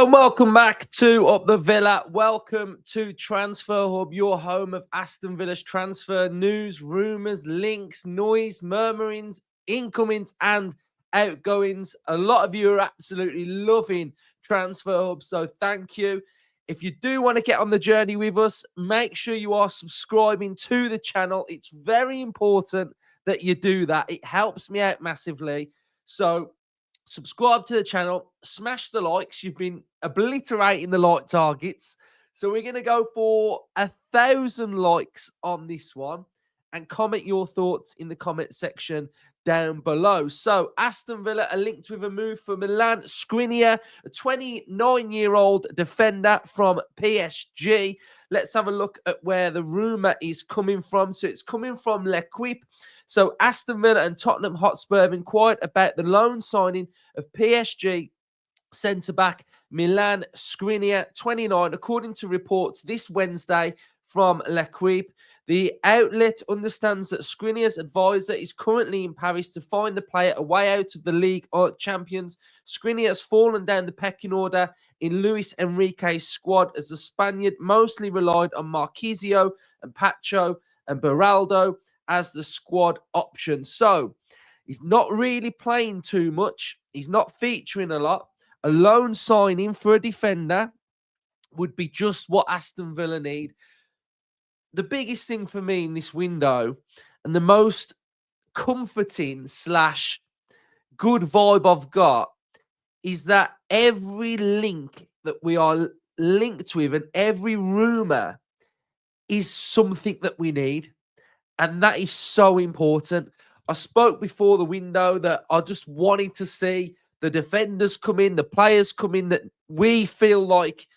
Hello and welcome back to Up the Villa. Welcome to Transfer Hub, your home of Aston Villa's transfer news, rumours, links, noise, murmurings, incomings and outgoings. A lot of you are absolutely loving Transfer Hub, so thank you. If you do want to get on the journey with us, make sure you are subscribing to the channel. It's very important that you do that. It helps me out massively. So subscribe to the channel, smash the likes. You've been obliterating the like targets. So we're going to go for 1,000 likes on this one and comment your thoughts in the comment section down below. So Aston Villa are linked with a move for Milan Škriniar, a 29-year-old defender from PSG. Let's have a look at where the rumour is coming from. So it's coming from L'Equipe. So Aston Villa and Tottenham Hotspur have inquired about the loan signing of PSG centre-back Milan Škriniar, 29, according to reports this Wednesday from L'Equipe. The outlet understands that Škriniar's advisor is currently in Paris to find the player a way out of the League of Champions. Škriniar has fallen down the pecking order in Luis Enrique's squad as the Spaniard mostly relied on Marquisio and Pacho and Beraldo as the squad option. So he's not really playing too much. He's not featuring a lot. A loan signing for a defender would be just what Aston Villa need. The biggest thing for me in this window and the most comforting / good vibe I've got is that every link that we are linked with and every rumour is something that we need. And that is so important. I spoke before the window that I just wanted to see the defenders come in, the players come in that we feel like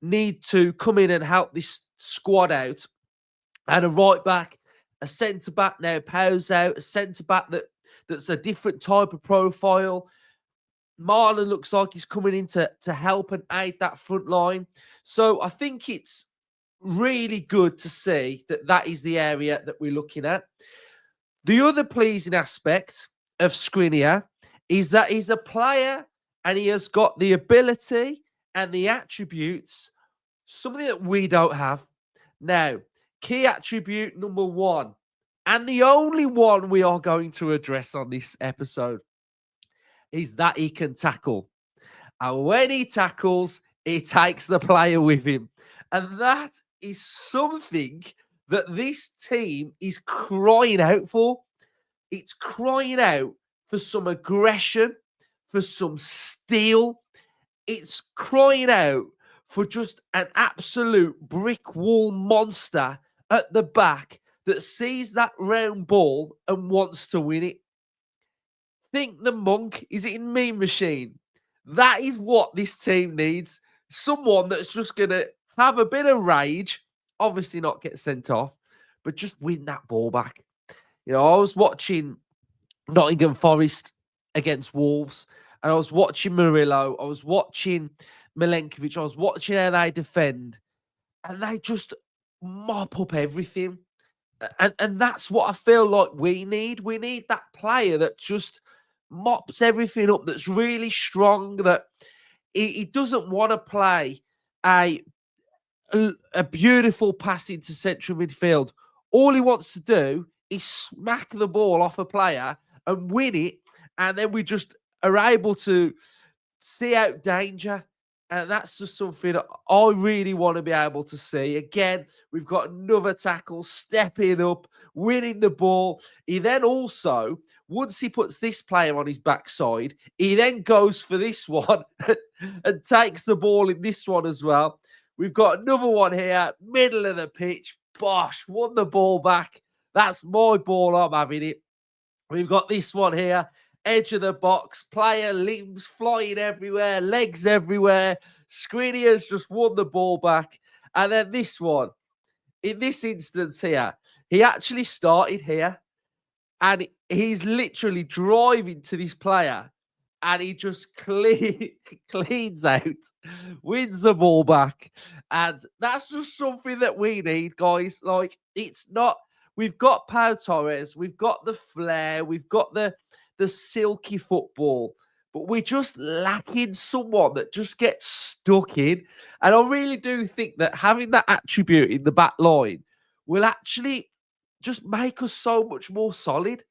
need to come in and help this squad out. And a right back, a centre back now, Pau's out, a centre back that's a different type of profile. Marlon looks like he's coming in to help and aid that front line. So I think it's really good to see that is the area that we're looking at. The other pleasing aspect of Škriniar is that he's a player and he has got the ability and the attributes, something that we don't have. Now, key attribute number one, and the only one we are going to address on this episode, is that he can tackle. And when he tackles, he takes the player with him. And that is something that this team is crying out for. It's crying out for some aggression, for some steel. It's crying out for just an absolute brick wall monster at the back that sees that round ball and wants to win it. Think the monk is in Meme Machine. That is what this team needs. Someone that's just going to have a bit of rage, obviously not get sent off, but just win that ball back. You know, I was watching Nottingham Forest against Wolves, and I was watching Murillo, I was watching Milenkovic, I was watching how they defend, and they just mop up everything. And that's what I feel like we need. We need that player that just mops everything up, that's really strong, that he doesn't want to play a beautiful pass into central midfield. All he wants to do is smack the ball off a player and win it, and then we just are able to see out danger. And that's just something that I really want to be able to see. Again, we've got another tackle, stepping up, winning the ball. He then also, once he puts this player on his backside, he then goes for this one and takes the ball in this one as well. We've got another one here, middle of the pitch. Bosh, won the ball back. That's my ball, I'm having it. We've got this one here. Edge of the box, player limbs flying everywhere, legs everywhere. Škriniar's just won the ball back. And then this one, in this instance here, he actually started here and he's literally driving to this player and he just cleans out, wins the ball back. And that's just something that we need, guys. Like, it's not, we've got Pau Torres, we've got the flair, we've got the silky football, but we're just lacking someone that just gets stuck in. And I really do think that having that attribute in the back line will actually just make us so much more solid.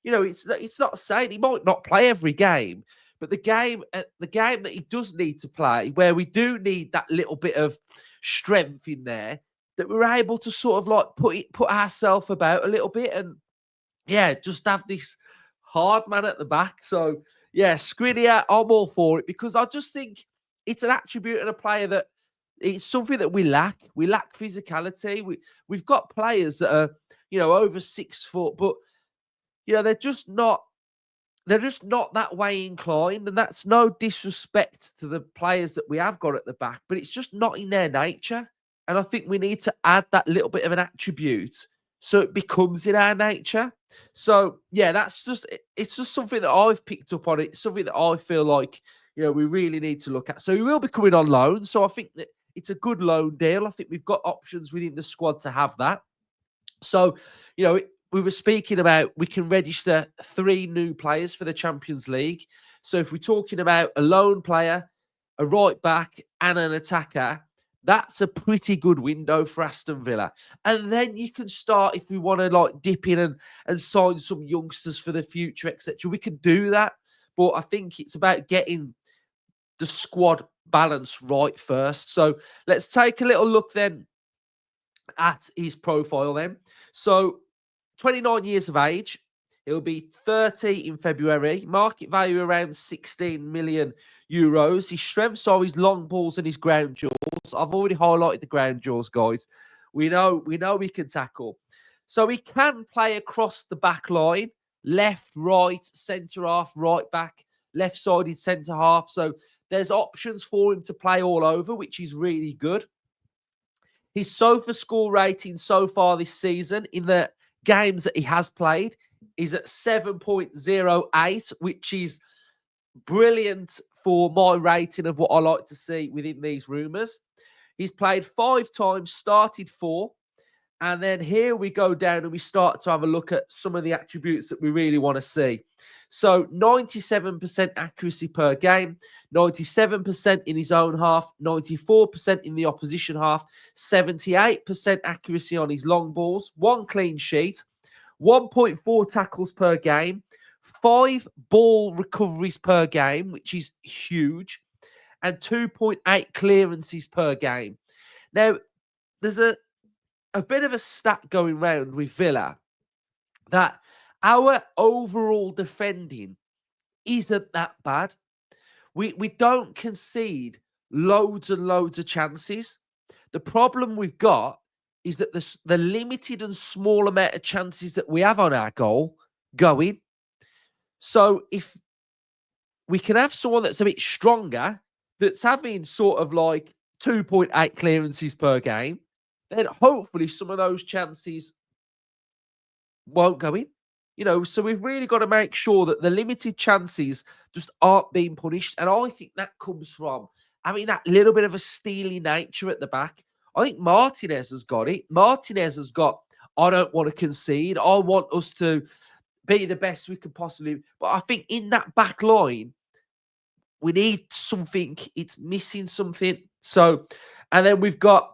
It's not saying he might not play every game, but the game that he does need to play, where we do need that little bit of strength in there, that we're able to sort of like put ourselves about a little bit, and just have this hard man at the back. So yeah, Skriniar, I'm all for it, because I just think it's an attribute and a player that it's something that we lack. We lack physicality. We've got players that are over 6 foot, but they're just not that way inclined, and that's no disrespect to the players that we have got at the back, but it's just not in their nature. And I think we need to add that little bit of an attribute so it becomes in our nature. So yeah, it's just something that I've picked up on. It's something that I feel like we really need to look at. So he will be coming on loan. So I think that it's a good loan deal. I think we've got options within the squad to have that. So, we were speaking about we can register 3 new players for the Champions League. So if we're talking about a lone player, a right back, and an attacker, that's a pretty good window for Aston Villa. And then you can start, if we want to like dip in and sign some youngsters for the future, etc. We can do that. But I think it's about getting the squad balance right first. So let's take a little look then at his profile then. So 29 years of age. He'll be 30 in February. Market value around 16 million euros. His strengths are his long balls and his ground duels. I've already highlighted the ground duels, guys. We know he can tackle. So he can play across the back line, left, right, centre half, right back, left-sided centre half. So there's options for him to play all over, which is really good. His SOFA score rating so far this season in the games that he has played is at 7.08, which is brilliant for my rating of what I like to see within these rumours. He's played 5 times, started 4. And then here we go down and we start to have a look at some of the attributes that we really want to see. So 97% accuracy per game, 97% in his own half, 94% in the opposition half, 78% accuracy on his long balls, 1 clean sheet, 1.4 tackles per game, 5 ball recoveries per game, which is huge, and 2.8 clearances per game. Now, there's a bit of a stat going round with Villa that our overall defending isn't that bad. We don't concede loads and loads of chances. The problem we've got is that the limited and small amount of chances that we have on our goal go in. So if we can have someone that's a bit stronger, that's having sort of like 2.8 clearances per game, then hopefully some of those chances won't go in. So we've really got to make sure that the limited chances just aren't being punished. And I think that comes from having that little bit of a steely nature at the back. I think Martinez has got it. Martinez has got, I don't want to concede. I want us to be the best we can possibly. But I think in that back line, we need something. It's missing something. So, and then we've got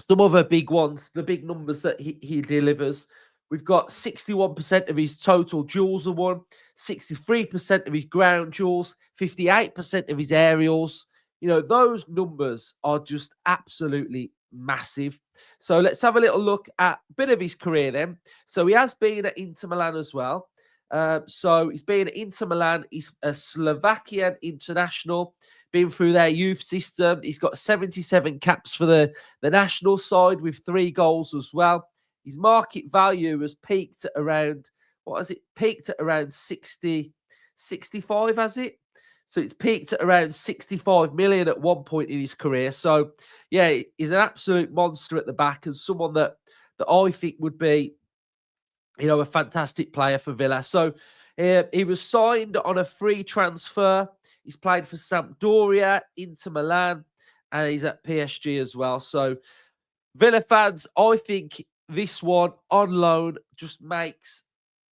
some other big ones, the big numbers that he delivers. We've got 61% of his total duels are won, 63% of his ground duels, 58% of his aerials. Those numbers are just absolutely massive. So let's have a little look at a bit of his career then. So he has been at Inter Milan as well. So he's been at Inter Milan. He's a Slovakian international, been through their youth system. He's got 77 caps for the national side with 3 goals as well. His market value has peaked at around, Peaked at around 65, has it? So it's peaked at around 65 million at one point in his career. So, yeah, he's an absolute monster at the back and someone that I think would be, a fantastic player for Villa. So he was signed on a free transfer. He's played for Sampdoria, Inter Milan, and he's at PSG as well. So Villa fans, I think this one on loan just makes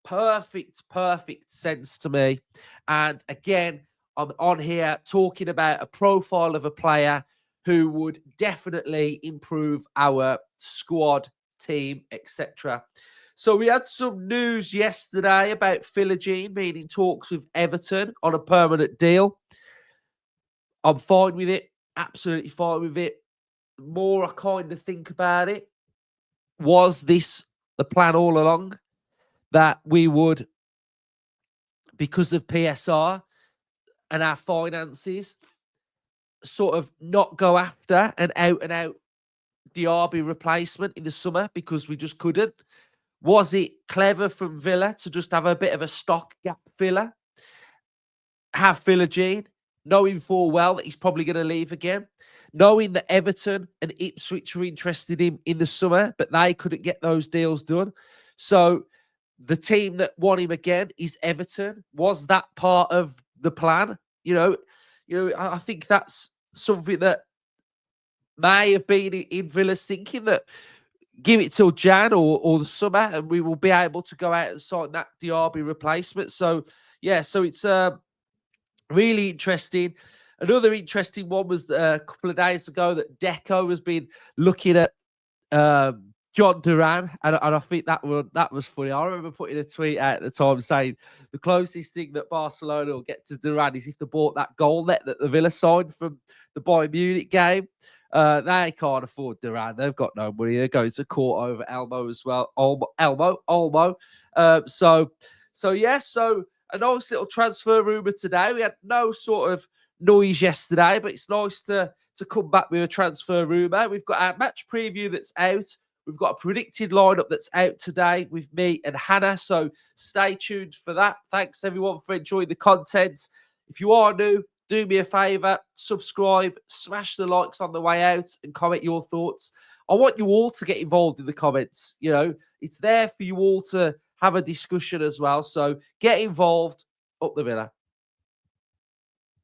perfect sense to me. And again, I'm on here talking about a profile of a player who would definitely improve our squad, team, etc. So we had some news yesterday about Philogene being in talks with Everton on a permanent deal. I'm fine with it, absolutely fine with it. The more I kind of think about it, was this the plan all along that we would, because of PSR and our finances, sort of not go after an out and out Diaby replacement in the summer because we just couldn't? Was it clever from Villa to just have a bit of a stock gap filler? Have Philogene, knowing full well that he's probably going to leave again, knowing that Everton and Ipswich were interested in the summer, but they couldn't get those deals done. So the team that want him again is Everton. Was that part of the plan? I think that's something that may have been in Villa's thinking, that give it till Jan or the summer, and we will be able to go out and sign that Diaby replacement. So yeah, so it's really interesting. Another interesting one was a couple of days ago that Deco has been looking at John Duran, and I think that was funny. I remember putting a tweet out at the time saying the closest thing that Barcelona will get to Duran is if they bought that goal net that the Villa signed from the Bayern Munich game. They can't afford Duran. They've got no money. They're going to court over Elmo as well. Olmo. So a nice little transfer rumour today. We had no sort of noise yesterday, but it's nice to come back with a transfer rumour. We've got our match preview that's out. We've got a predicted lineup that's out today with me and Hannah. So stay tuned for that. Thanks everyone for enjoying the content. If you are new, do me a favour, subscribe, smash the likes on the way out, and comment your thoughts. I want you all to get involved in the comments. It's there for you all to have a discussion as well. So get involved. Up the Villa.